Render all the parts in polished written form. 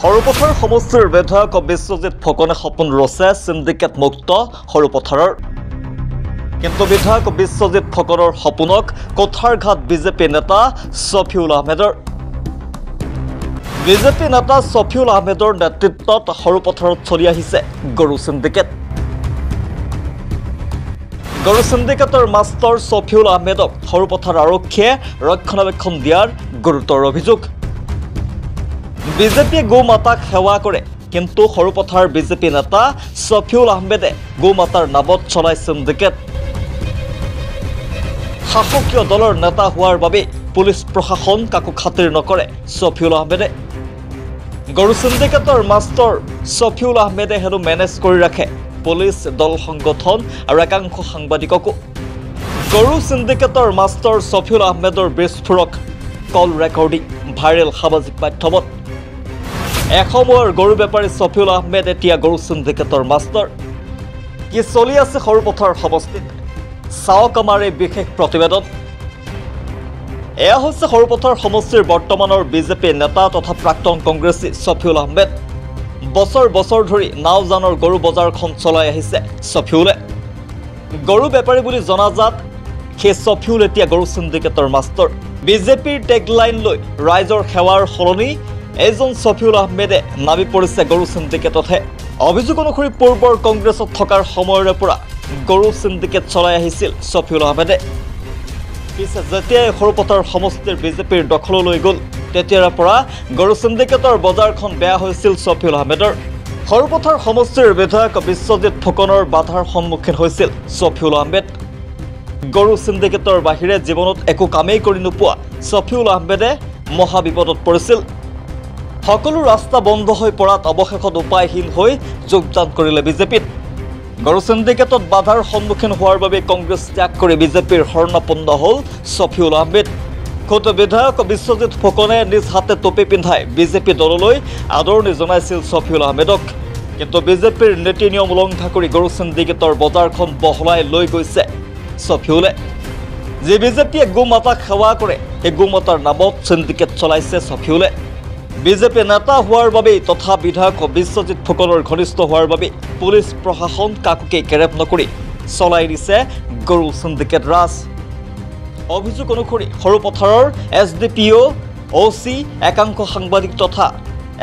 সৰুপথাৰ সমষ্টিৰ বিধায়ক বিশ্বজিৎ ফুকনে সপোন ৰচে সিন্ডিকেট মুক্ত সৰুপথাৰৰ কিন্তু বিধায়ক বিশ্বজিৎ ফুকনৰ সপোনক কোঠাৰঘাট বিজেপি নেতা ছফিউল আহমেদৰ বিজেপি নেতা ছফিউল আহমেদৰ নেতৃত্বত সৰুপথাৰত চলি আহিছে গৰু সিন্ডিকেটৰ মাষ্টাৰ ছফিউল আহমেদক সৰুপথাৰ আৰক্ষীয়ে ৰক্ষণাবেক্ষণ দিয়াৰ গুৰুতৰ অভিযোগ বিজেপিয়ে গৌমাতাক সেৱা কৰে কিন্তু সৰুপথাৰ বিজেপি নেতা ছফিউল আহমেদে গৌমাতাৰ নামত চলাই সিন্ডিকেট শাসকীয় দলৰ নেতা হোৱাৰ বাবে পুলিচ প্ৰশাসন কাকো খাতিৰ নকৰে ছফিউল আহমেদে গৰু সিন্ডিকেটৰ মাষ্টাৰ ছফিউল আহমেদে হেনো মেনেজ কৰি ৰাখে পুলিচ দল সংগঠন আৰু একাংশ সাংবাদিককো গৰু সিন্ডিকেটৰ মাষ্টাৰ ছফিউল আহমেদৰ বিস্ফোৰক কল ৰেকৰ্ডিং ভাইৰেল সামাজিক মাধ্যমত এসময়ৰ গৰু বেপাৰী ছফিউল আহমেদ এতিয়া গৰু সিন্ডিকেটৰ মাষ্টাৰ কি চলি আছে সৰুপথাৰ সমষ্টিত চাওক আমাৰ এই বিশেষ প্ৰতিবেদন এয়া হৈছে সৰুপথাৰ সমষ্টিৰ বৰ্তমানৰ বিজেপি নেতা তথা প্ৰাক্তন কংগ্ৰেছী ছফিউল আহমেদ বছৰ বছৰ ধৰি নাওজানৰ গৰু বজাৰখন চলাই আহিছে ছফিউলে গৰু বেপাৰী বুলি জনাজাত সেই ছফিউল এতিয়া গৰু সিন্ডিকেটৰ মাষ্টাৰ বিজেপিৰ টেগলাইন লৈ ৰাইজৰ সেৱাৰ সলনি এজন ছফিউল আহমেদে নামি পৰিছে গৰু সিন্ডিকেটতহে অভিযোগ অনুসৰি পূৰ্বৰ কংগ্ৰেছত থকাৰ সময়ৰে পৰা গৰু সিন্ডিকেট চলাই আহিছিল ছফিউল আহমেদে পিছে যেতিয়াই সৰুপথাৰ সমষ্টিৰ বিজেপিৰ দখললৈ গ'ল তেতিয়াৰ পৰা গৰু সিন্ডিকেটৰ বজাৰখন বেয়া হৈছিল ছফিউল আহমেদৰ সৰুপথাৰ সমষ্টিৰ বিধায়ক বিশ্বজিৎ ফুকনৰ বাধাৰ সন্মুখীন হৈছিল ছফিউল আহমেদ গৰু সিন্ডিকেটৰ বাহিৰে জীৱনত একো কামেই কৰি নোপোৱা ছফিউল আহমেদে মহাবিপদত পৰিছিল সকলো ৰাস্তা বন্ধ হৈ পৰাত অৱশেষত উপায়হীন হৈ যোগদান কৰিলে বিজেপিত গৰু সিন্ডিকেটত বাধাৰ সন্মুখীন হোৱাৰ বাবে কংগ্ৰেছ ত্যাগ কৰি বিজেপিৰ শৰণাপন্ন হ'ল ছফিউল আহমেদ খোদ বিধায়ক বিশ্বজিৎ ফুকনে নিজ হাতে টুপি পিন্ধাই বিজেপি দললৈ আদৰণি জনাইছিল ছফিউল আহমেদক কিন্তু বিজেপিৰ নীতি নিয়ম উলংঘা কৰি গৰু সিন্ডিকেটৰ বজাৰখন বহলাই লৈ গৈছে ছফিউলে যি বিজেপিয়ে গোমাতাক সেৱা কৰে সেই গোমাতাৰ নামত সিন্ডিকেট চলাইছে ছফিউলে বিজেপি নেতা হোৱাৰ বাবে তথা বিধায়ক বিশ্বজিৎ ফুকনৰ ঘনিষ্ঠ হোৱাৰ বাবে পুলিচ প্ৰশাসন কাকোকে গ্ৰেপ নকৰি চলাই দিছে গৰু সিন্ডিকেট ৰাজ অভিযোগ অনুসৰি সৰুপথাৰৰ এছডিপিঅ অচি একাংশ সাংবাদিক তথা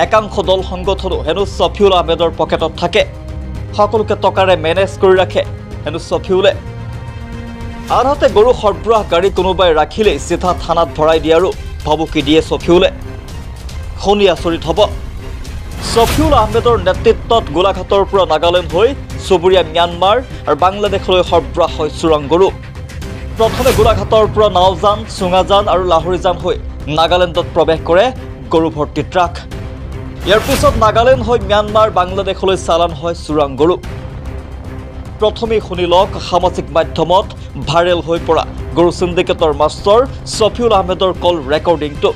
একাংশ দল সংগঠনো হেনো ছফিউল আহমেদৰ পকেটত থাকে সকলোকে টকাৰে মেনেজ কৰি ৰাখে হেনো ছফিউলে আনহাতে গৰু সৰবৰাহ গাড়ী কোনোবাই ৰাখিলেই চিধা থানাত ভৰাই দিয়াৰো ভাবুকি দিয়ে ছফিউলে শুনি আচৰিত হ'ব ছফিউল আহমেদৰ নেতৃত্বত গোলাঘাটৰ পৰা নাগালেণ্ড হৈ চুবুৰীয়া ম্যানমাৰ আৰু বাংলাদেশলৈ সৰবৰাহ হয় চোৰাং গৰু প্ৰথমে গোলাঘাটৰ পৰা নাওজান চুঙাজান আৰু লাহৰীজান হৈ নাগালেণ্ডত প্ৰৱেশ কৰে গৰু ভৰ্তি ট্ৰাক ইয়াৰ পিছত নাগালেণ্ড হৈ ম্যানমাৰ বাংলাদেশলৈ চালান হয় চোৰাং গৰু প্ৰথমেই শুনি লওক সামাজিক মাধ্যমত ভাইৰেল হৈ পৰা গৰু সিন্ডিকেটৰ মাষ্টাৰ ছফিউল আহমেদৰ কল ৰেকৰ্ডিংটো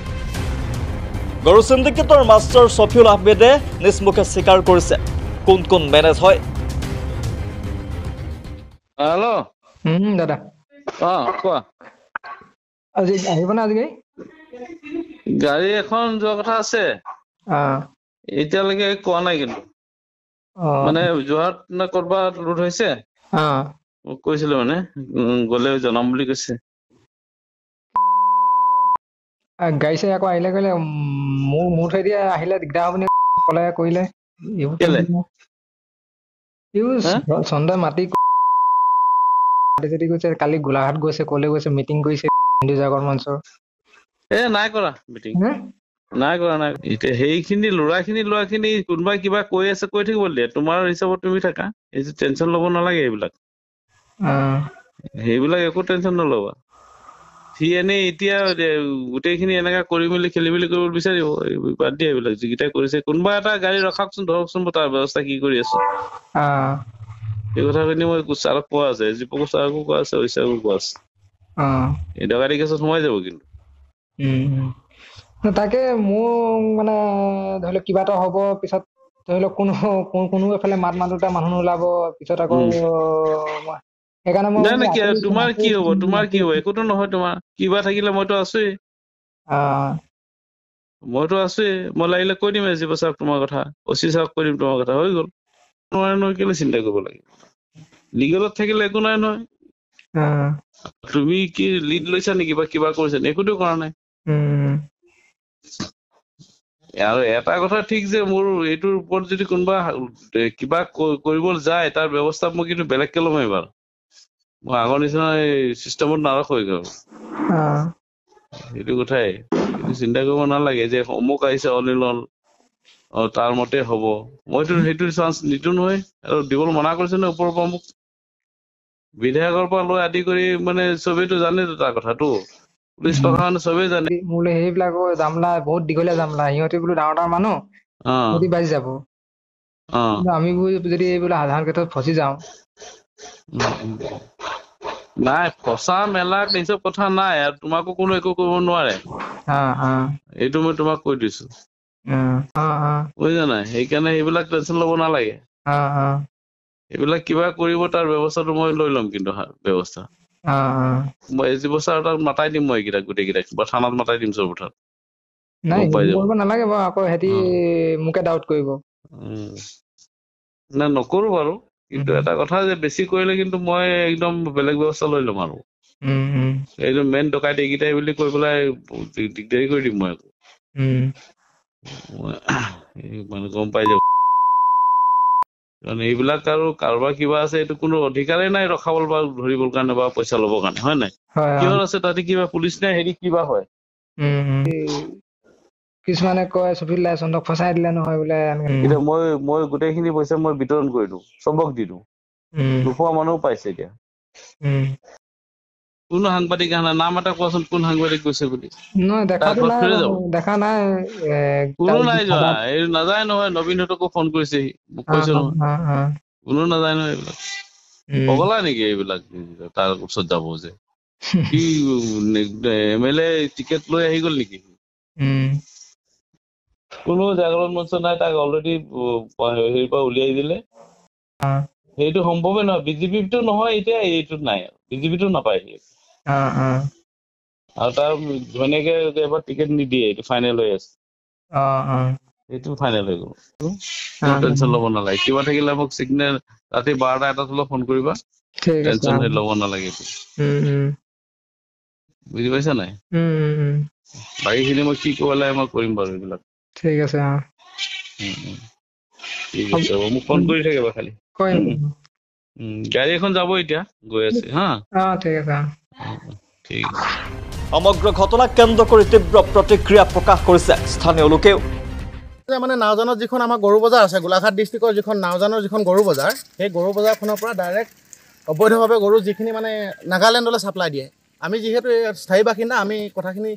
গৰু সিন্ডিকেটৰ মাষ্টাৰ ছফিউল আহমেদে নিজ মুখে স্বীকাৰ কৰিছে কোন কোন মেনেজ হয় হেল্ল' দাদা কোৱা আজি আহিব না আজি গাড়ী এখন যোৱা কথা আছে এতিয়ালৈকে কোৱা নাই কিন্তু মানে যোৰহাট নে কৰবাত লোড হৈছে মোক কৈছিলে মানে গলে জনাম বুলি কৈছে গাড়ী চাই আকৌ আহিলে গলে মোৰ ঠাই দিয়ে আহিলে দিগদাৰ হ'ব নি কলে কৰিলে চন্দা মাটি গৈছে কালি গোলাঘাট গৈছে কলে গৈছে মিটিং কৰিছে জাগৰ মঞ্চৰ নাই কৰা মিটিং নাই কৰা এতিয়া সেইখিনি ল'ৰাখিনি কোনোবাই কিবা কৈ আছে কৈ থাকিব দিয়ে তোমাৰ হিচাপত তুমি থাকা এই যে টেনচন ল'ব নালাগে সেইবিলাক একো টেনচন নল'বা সি এনেই এতিয়া গোটেইখিনি এনেকা কৰি মেলি খেলি মেলি কৰিব বিচাৰিব বাদ দিয়া এইবিলাক যিকেইটা কৰিছে কোনোবা এটা গাড়ী ৰখাকচোন ধৰকচোন তাৰ ব্যৱস্থা কি কৰি আছো এই কথাখিনি মই ছাৰক কোৱা আছে জীপকো ছাৰকো কোৱা আছে ঐচাকো কোৱা আছে এই ডকাইতি কেছত সোমাই যাব কিন্তু তাকে মোৰ মানে ধৰি লওক কিবা এটা হ'ব পিছত ধৰি লওক কোনো এফালে মাত মাতোতা মানুহ নোলাব পিছত আকৌ সেইকাৰণে তোমাৰ কি হ'ব একোতো নহয় তোমাৰ কিবা থাকিলে মইতো আছোৱেই মইতো আছোৱেই, মই লাগিলে কৈ দিম এছ ডি অ' ছাৰক তোমাৰ কথা, অচি ছাৰক কৈ দিম তোমাৰ কথা, হৈ গ'ল। নোৱাৰে নহয়, কেলে চিন্তা কৰিব লাগে? লিগেলত থাকিলে একো নাই নহয়। তুমি কি লিড লৈছা নেকি বা কিবা কৰিছা নেকি? একোতো কৰা নাই। আৰু এটা কথা ঠিক যে মোৰ এইটোৰ ওপৰত যদি কোনোবা কিবা কৰিব যায় তাৰ ব্যৱস্থা মই কিন্তু বেলেগকে ল'ম এইবাৰ। মই আগৰ নিচিনা চিষ্টেমত নাৰাখো গ'ল সেইটো কথাই। কিন্তু চিন্তা কৰিব নালাগে যে অমুক আহিছে অনিলন তাৰ মতে হব। মইতো সেইটো চান্স নিদো নহয়, আৰু দিবলৈ মনা কৰিছে নহয় ওপৰৰ পৰা মোক। বিধায়কৰ পৰা লৈ আদি কৰি মানে চবেইতো জানেতো তাৰ কথাটো, পুলিচ প্ৰশাসনে চবেই জানে। মোলে সেইবিলাকৰ জামলা বহুত দীঘলীয়া জামলা, সিহঁতে বোলো ডাঙৰ ডাঙৰ মানুহ সিহঁতি বাজি যাব, কিন্তু আমি যদি বোলে সাধাৰণ ক্ষেত্ৰত ফচি যাওঁ। নাই ফচা মেলা এইসব কথা নাই, আৰু তোমাকো কোনো একো কৰিব নোৱাৰে। এইটো মই তোমাক কৈ দিছো, বুজিছা নাই? সেইকাৰণে সেইবিলাক টেনচন ল'ব নালাগে। এইবিলাক কিবা কৰিব তাৰ ব্যৱস্থাটো মই লৈ ল'ম, কিন্তু ব্যৱস্থা মই এছ ডি অ' ছাৰ তাত মাতাই দিম, মই এইকেইটাক গোটেইকেইটাক বা থানাত মাতাই দিম চব কথাত। নাই গম পাই যাব। কৰিব নালাগে বাৰু, আকৌ সিহঁতি মোকে ডাউট কৰিব। নাই নকৰো বাৰু, কিন্তু এটা কথা যে বেছি কৰিলে কিন্তু মই একদম বেলেগ ব্যৱস্থা লৈ ল'ম আৰু। এইটো মেইন ডকাইত এইকেইটাই বুলি কৈ পেলাই দিগদাৰি কৰি দিম মই আকৌ। মানে গম পাই যাব। কাৰণ এইবিলাক আৰু কাৰোবাৰ কিবা আছে, এইটো কোনো অধিকাৰেই নাই ৰখাবলৈ বা ধৰিবৰ কাৰণে বা পইচা ল'বৰ কাৰণে, হয় নাই? কিহত আছে তাতে কিবা পুলিচ নে হেৰি কিবা হয়? কিছুমানে কয় চফিল লাইচন্দক ফচাই দিলে নহয় বোলে। এতিয়া মই গোটেইখিনি পইচা মই বিতৰণ কৰি দিওঁ, চবক দি দিওঁ। নোপোৱা মানুহো পাইছে এতিয়া। কোনো সাংবাদিক অহা নাই, নাম এটা কোৱাচোন কোন সাংবাদিক গৈছে বুলি। তাৰ ঘৰত থৈ যাব। দেখা নাই কোনো নাই যোৱা, এই নাযায় নহয়। নবীনহঁতকো ফোন কৰিছেহি, মোক কৈছে নহয়। কোনো নাযায় নহয় এইবিলাক। পগলা নেকি এইবিলাক তাৰ ওচৰত যাব যে? কি MLA টিকেট লৈ আহি গল নেকি? কোনো জাগৰণ মঞ্চ নাই, তাক অলৰেডি হেৰিৰ পৰা উলিয়াই দিলে। সেইটো সম্ভৱে নহয়। বিজেপিটো নহয় এতিয়া, এইটোত নাই, বিজেপিটো নাপায়। আৰু তাৰ ঘৈণীয়েকে এবাৰ টিকেট নিদিয়ে, এইটো ফাইনেল হৈ আছে। সেইটো ফাইনেল হৈ গ'ল। টেনচন ল'ব নালাগে। কিবা থাকিলে মোক চিগনেল ৰাতি 12টা-1টাত হলেও ফোন কৰিবা। টেনচন ল'ব নালাগে। বুজি পাইছা নাই? বাকীখিনি মই কি কৰিব লাগে মই কৰিম বাৰু এইবিলাক। ঠিক আছে। ঠিক আছে, মোক ফোন কৰি থাকিবা খালি। গাড়ী এখন যাব এতিয়া, গৈ আছে হা। ঠিক আছে। ঠিক আছে। সমগ্ৰ ঘটনাক কেন্দ্ৰ কৰি তীব্ৰ প্ৰতিক্ৰিয়া প্ৰকাশ কৰিছে স্থানীয় লোকেও। মানে নাওজানত যিখন আমাৰ গৰু বজাৰ আছে, গোলাঘাট ডিষ্ট্ৰিক্টৰ যিখন নাওজানৰ যিখন গৰু বজাৰ, সেই গৰু বজাৰখনৰ পৰা ডাইৰেক্ট অবৈধভাৱে গৰু যিখিনি মানে নাগালেণ্ডলৈ ছাপ্লাই দিয়ে। আমি যিহেতু স্থায়ী বাসিন্দা, আমি কথাখিনি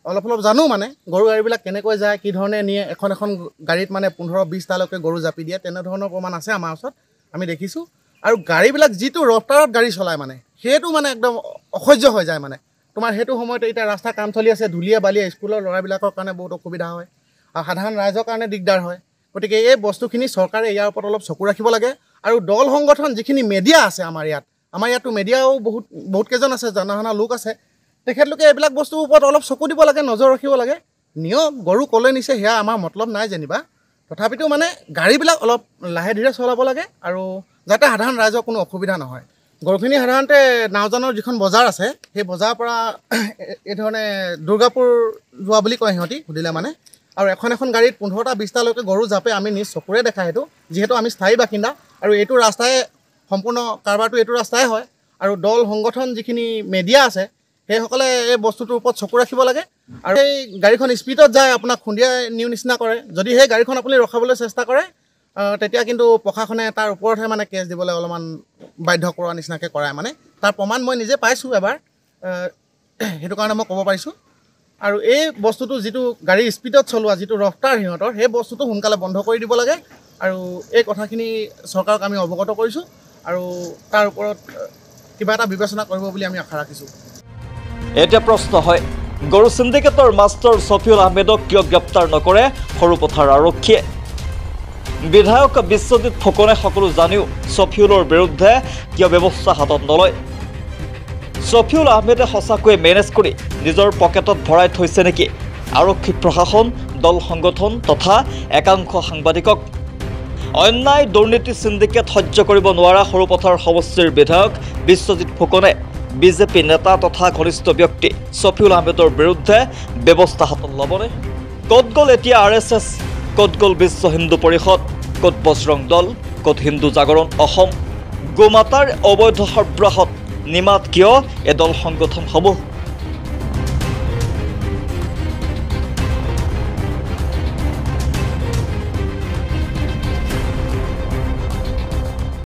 অলপ জানো। মানে গৰু গাড়ীবিলাক কেনেকৈ যায়, কি ধৰণে নিয়ে, এখন গাড়ীত মানে 15-20টালৈকে গৰু জাপি দিয়ে, তেনেধৰণৰ প্ৰমাণ আছে আমাৰ ওচৰত, আমি দেখিছোঁ। আৰু গাড়ীবিলাক যিটো ৰফতাৰত গাড়ী চলায় মানে সেইটো মানে একদম অসহ্য হৈ যায়। মানে তোমাৰ সেইটো সময়তে এতিয়া ৰাস্তা কাম চলি আছে, ধূলিয়ে বালিয়ে স্কুলৰ ল'ৰাবিলাকৰ কাৰণে বহুত অসুবিধা হয়, আৰু সাধাৰণ ৰাইজৰ কাৰণে দিগদাৰ হয়। গতিকে এই বস্তুখিনি চৰকাৰে ইয়াৰ ওপৰত অলপ চকু ৰাখিব লাগে। আৰু দল সংগঠন যিখিনি মেডিয়া আছে আমাৰ ইয়াতো মেডিয়াও বহুত কেইজন আছে, জনা শুনা লোক আছে, তেখেতলোকে এইবিলাক বস্তুৰ ওপৰত অলপ চকু দিব লাগে, নজৰ ৰাখিব লাগে। নিয়ক গৰু ক'লৈ নিছে সেয়া আমাৰ মতলব নাই যেনিবা, তথাপিতো মানে গাড়ীবিলাক অলপ লাহে ধীৰে চলাব লাগে, আৰু যাতে সাধাৰণ ৰাইজৰ কোনো অসুবিধা নহয়। গৰুখিনি সাধাৰণতে নাওজানৰ যিখন বজাৰ আছে, সেই বজাৰৰ পৰা এই ধৰণে দুৰ্গাপুৰ যোৱা বুলি কয় সিহঁতি সুধিলে মানে। আৰু এখন গাড়ীত 15টা-20টালৈকে গৰু জাপে, আমি নিজ চকুৰে দেখা সেইটো, যিহেতু আমি স্থায়ী বাসিন্দা। আৰু এইটো ৰাস্তাই সম্পূৰ্ণ কাৰবাৰটো এইটো ৰাস্তাই হয়। আৰু দল সংগঠন যিখিনি মেডিয়া আছে, সেইসকলে এই বস্তুটোৰ ওপৰত চকু ৰাখিব লাগে। আৰু এই গাড়ীখন স্পীডত যায়, আপোনাক খুন্দিয়াই নিউ নিচিনা কৰে। যদি সেই গাড়ীখন আপুনি ৰখাবলৈ চেষ্টা কৰে, তেতিয়া কিন্তু প্ৰশাসনে তাৰ ওপৰতহে মানে কেছ দিবলৈ অলপমান বাধ্য কৰোৱা নিচিনাকৈ কৰায়। মানে তাৰ প্ৰমাণ মই নিজে পাইছোঁ এবাৰ, সেইটো কাৰণে মই ক'ব পাৰিছোঁ। আৰু এই বস্তুটো যিটো গাড়ী স্পীডত চলোৱা যিটো ৰফতাৰ সিহঁতৰ, সেই বস্তুটো সোনকালে বন্ধ কৰি দিব লাগে। আৰু এই কথাখিনি চৰকাৰক আমি অৱগত কৰিছোঁ, আৰু তাৰ ওপৰত কিবা এটা বিবেচনা কৰিব বুলি আমি আশা ৰাখিছোঁ। এতিয়া প্ৰশ্ন হয়, গৰু চিণ্ডিকেটৰ মাষ্টাৰ ছফিউল আহমেদক কিয় গ্ৰেপ্তাৰ নকৰে সৰুপথাৰ আৰক্ষীয়ে? বিধায়ক বিশ্বজিৎ ফুকনে সকলো জানিও ছফিউলৰ বিৰুদ্ধে কিয় ব্যৱস্থা হাতত নলয়? ছফিউল আহমেদে সঁচাকৈয়ে মেনেজ কৰি নিজৰ পকেটত ভৰাই থৈছে নেকি? আৰক্ষী প্ৰশাসন দল সংগঠন তথা একাংশ সাংবাদিকক অন্যায় দুৰ্নীতি সিন্ডিকেট সহ্য কৰিব নোৱাৰা সৰুপথাৰ সমষ্টিৰ বিধায়ক বিশ্বজিৎ ফুকনে বিজেপি নেতা তথা ঘনিষ্ঠ ব্যক্তি ছফিউল আহমেদৰ বিৰুদ্ধে ব্যৱস্থা হাতত ল'বনে ক'ত গ'ল এতিয়া RSS ক'ত গ'ল বিশ্ব হিন্দু পৰিষদ ক'ত বজৰং দল ক'ত হিন্দু জাগৰণ অসম গোমাতাৰ অবৈধ সৰবৰাহত নিমাত কিয় এই দল সংগঠনসমূহ